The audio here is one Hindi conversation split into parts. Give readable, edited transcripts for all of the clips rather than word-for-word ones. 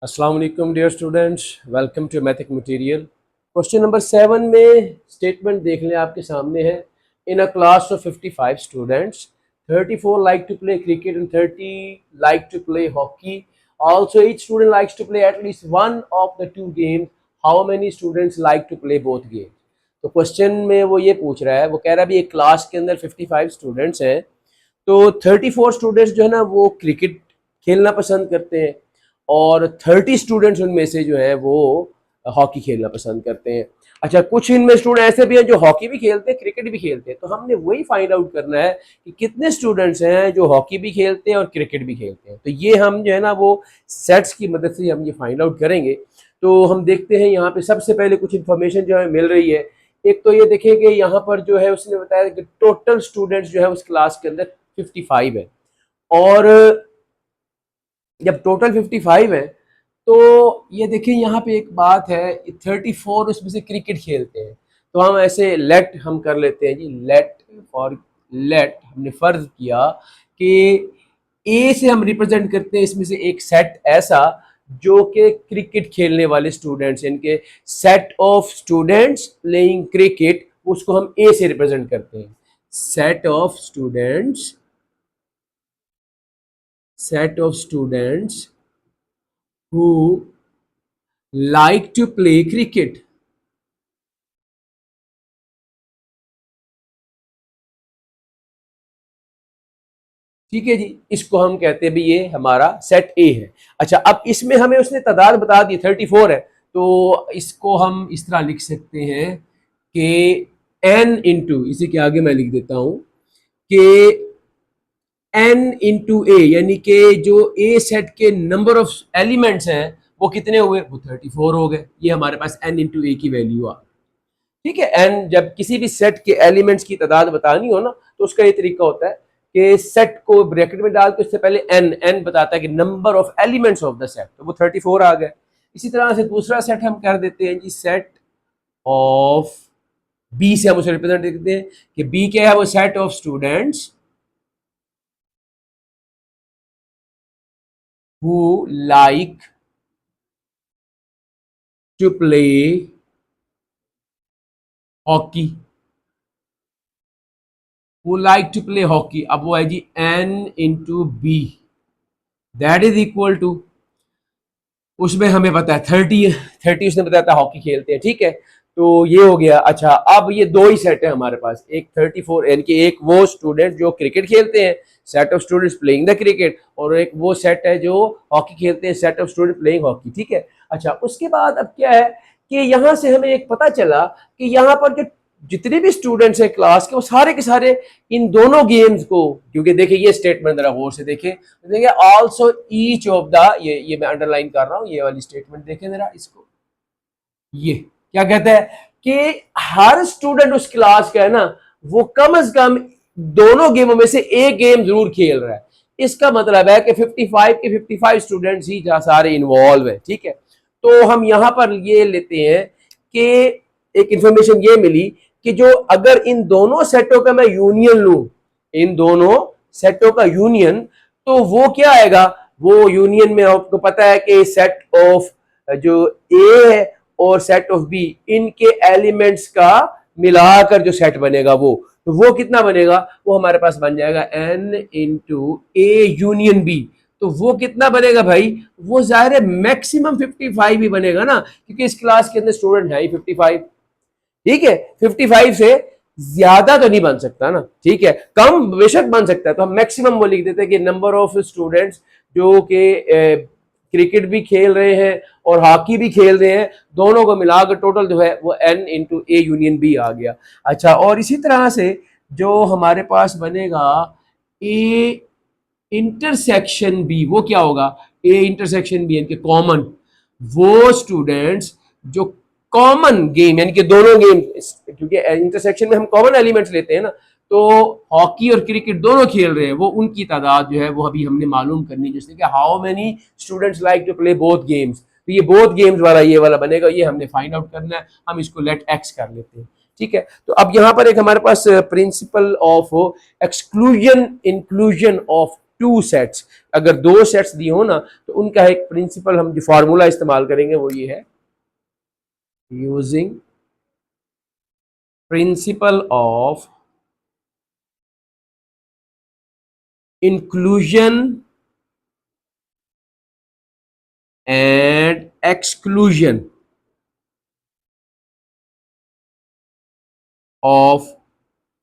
अस्सलाम वालेकुम dear students, welcome to Mathic Material. Question number 7 में स्टेटमेंट देख लें, आपके सामने है। In a class of 55 students, 34 like to play cricket and 30 like to play hockey. Also each student likes to play at least one of the two games. How many students like to play both games? तो क्वेश्चन में वो ये पूछ रहा है, वो कह रहा है भी एक क्लास के अंदर 55 स्टूडेंट्स हैं, तो 34 स्टूडेंट्स जो है ना वो क्रिकेट खेलना पसंद करते हैं और 30 स्टूडेंट्स उनमें से जो है वो हॉकी खेलना पसंद करते हैं। अच्छा, कुछ इनमें स्टूडेंट ऐसे भी हैं जो हॉकी भी खेलते हैं, क्रिकेट भी खेलते हैं। तो हमने वही फाइंड आउट करना है कि कितने स्टूडेंट्स हैं जो हॉकी भी खेलते हैं और क्रिकेट भी खेलते हैं। तो ये हम जो है ना वो सेट्स की मदद से हम ये फाइंड आउट करेंगे। तो हम देखते हैं यहाँ पे सबसे पहले कुछ इन्फॉर्मेशन जो है मिल रही है। एक तो ये देखेंगे यहाँ पर जो है उसने बताया कि टोटल स्टूडेंट्स जो है उस क्लास के अंदर 55 है, और जब टोटल 55 है तो ये देखिए यहाँ पे एक बात है, 34 उसमें से क्रिकेट खेलते हैं। तो हम ऐसे लेट हम कर लेते हैं जी, लेट हमने फर्ज किया कि ए से हम रिप्रेजेंट करते हैं इसमें से एक सेट ऐसा जो कि क्रिकेट खेलने वाले स्टूडेंट्स, इनके set of students playing cricket, उसको हम ए से रिप्रेजेंट करते हैं। Set of students who like to play cricket। ठीक है जी, इसको हम कहते हैं भी ये हमारा सेट ए है। अच्छा, अब इसमें हमें उसने तादाद बता दी 34 है, तो इसको हम इस तरह लिख सकते हैं कि n इंटू, इसी के आगे मैं लिख देता हूं कि n इंटू ए, यानी कि जो ए सेट के नंबर ऑफ एलिमेंट्स हैं वो कितने हुए, वो 34 हो गए। ये हमारे पास n इंटू ए की वैल्यू आ। ठीक है, एन जब किसी भी सेट के एलिमेंट्स की तादाद बतानी हो ना तो उसका ये तरीका होता है कि सेट को ब्रैकेट में डाल के उससे पहले एन बताता है कि number of elements of the set, तो वो 34 आ गए। इसी तरह से दूसरा सेट हम कर देते हैं जी, सेट ऑफ बी से हम उसे रिप्रेजेंट करते हैं कि बी क्या है, वो set of students who like to play hockey, who like to play hockey। अब वो है जी n into B, that is equal to, उसमें हमें पता है 30 उसने बताया था हॉकी खेलते हैं। ठीक है, तो ये हो गया। अच्छा, अब ये दो ही सेट है हमारे पास, एक 34 यानी कि एक वो स्टूडेंट जो क्रिकेट खेलते हैं, set of students playing the cricket, और एक वो सेट है जो हॉकी खेलते हैं, set of student playing hockey. ठीक है, अच्छा, उसके बाद अब क्या है कि यहां से हमें एक पता चला कि यहाँ पर जो जितने भी स्टूडेंट्स हैं क्लास के, वो सारे के सारे इन दोनों गेम्स को, क्योंकि देखिए ये स्टेटमेंट जरा गौर से देखिए ऑल्सो ईच ऑफ द, ये मैं अंडरलाइन कर रहा हूं, ये वाली स्टेटमेंट देखें जरा इसको। ये क्या कहता है कि हर स्टूडेंट उस क्लास का है ना वो कम से कम दोनों गेमों में से एक गेम जरूर खेल रहा है। इसका मतलब है कि 55 के 55 स्टूडेंट्स ही सारे इन्वॉल्व है। ठीक है, तो हम यहां पर ये लेते हैं कि एक इंफॉर्मेशन ये मिली कि जो अगर इन दोनों सेटों का मैं यूनियन लूं, इन दोनों सेटों का यूनियन, तो वो क्या आएगा, वो यूनियन में आपको पता है कि सेट ऑफ जो ए है और सेट ऑफ बी, इनके एलिमेंट्स का मिलाकर जो सेट बनेगा वो कितना बनेगा, वो हमारे पास बन जाएगा n into A union B. तो वो कितना बनेगा भाई, वो जाहिर है मैक्सिमम 55 ही बनेगा ना, क्योंकि इस क्लास के अंदर स्टूडेंट है ही 55। ठीक है, 55 से ज्यादा तो नहीं बन सकता ना। ठीक है, कम बेशक बन सकता है, तो हम मैक्सिमम वो लिख देते हैं कि नंबर ऑफ स्टूडेंट्स जो कि क्रिकेट भी खेल रहे हैं और हॉकी भी खेल रहे हैं, दोनों को मिलाकर टोटल जो है वो n into A union B आ गया। अच्छा, और इसी तरह से जो हमारे पास बनेगा ए इंटरसेक्शन बी, वो क्या होगा, ए इंटरसेक्शन बी यानी कि कॉमन, वो स्टूडेंट्स जो कॉमन गेम यानी कि दोनों गेम, क्योंकि इंटरसेक्शन में हम कॉमन एलिमेंट्स लेते हैं ना, तो हॉकी और क्रिकेट दोनों खेल रहे हैं, वो उनकी तादाद जो है वो अभी हमने मालूम करनी, जैसे कि how many students like to play both games. तो ये बोथ गेम्स वाला ये वाला बनेगा, ये हमने फाइंड आउट करना है। हम इसको लेट एक्स कर लेते हैं। ठीक है, तो अब यहाँ पर एक हमारे पास principle of exclusion inclusion of two sets, अगर दो सेट्स दिए हो ना तो उनका एक प्रिंसिपल हम जो फार्मूला इस्तेमाल करेंगे वो ये है, using principle of inclusion and exclusion of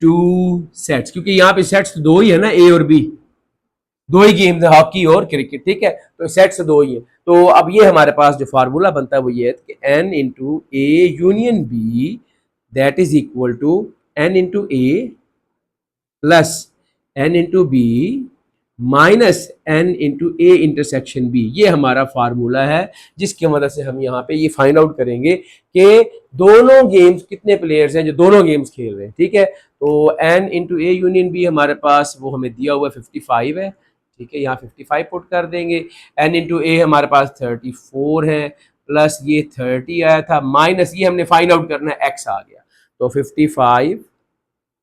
two sets, क्योंकि यहां पे सेट्स दो ही है ना, ए और बी, दो ही गेम है, हॉकी और क्रिकेट, ठीक है, तो सेट्स दो ही है। तो अब ये हमारे पास जो फार्मूला बनता है वो ये है कि n into A union B that is equal to n into A plus n into B minus n into A intersection B, ये हमारा फार्मूला है जिसकी मदद से हम यहाँ पे ये फाइंड आउट करेंगे कि दोनों गेम्स कितने प्लेयर्स हैं जो दोनों गेम्स खेल रहे हैं, ठीक है। तो n into A union B हमारे पास वो हमें दिया हुआ 55 है, ठीक है, यहाँ 55 पुट कर देंगे। एन इंटू ए हमारे पास 34 है, प्लस ये 30 आया था, माइनस ये हमने फाइंड आउट करना है, एक्स आ गया, तो 55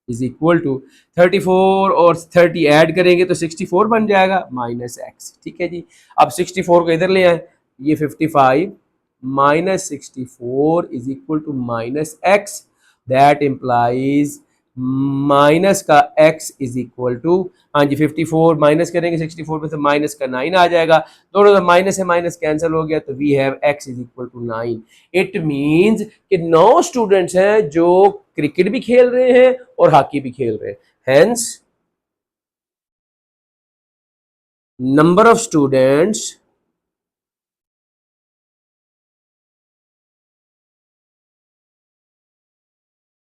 इज इक्वल टू 34 और 30 ऐड करेंगे तो 64 बन जाएगा माइनस एक्स, ठीक है जी। अब 64 को इधर ले आए, ये 55 minus 64 is equal to minus x, that implies minus का x इज इक्वल टू, हाँ जी 54 माइनस करेंगे 64 में से माइनस का 9 आ जाएगा, दोनों का माइनस है माइनस कैंसिल हो गया, तो we have x is equal to 9। It means कि 9 स्टूडेंट्स हैं जो क्रिकेट भी खेल रहे हैं और हॉकी भी खेल रहे हैं, hence number of students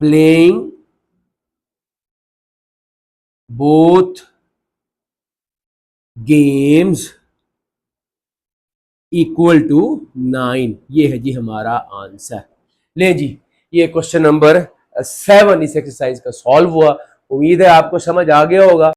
playing both games equal to 9, ये है जी हमारा आंसर। ले जी, ये क्वेश्चन नंबर 7 इस एक्सरसाइज का सॉल्व हुआ। उम्मीद है आपको समझ आ गया होगा।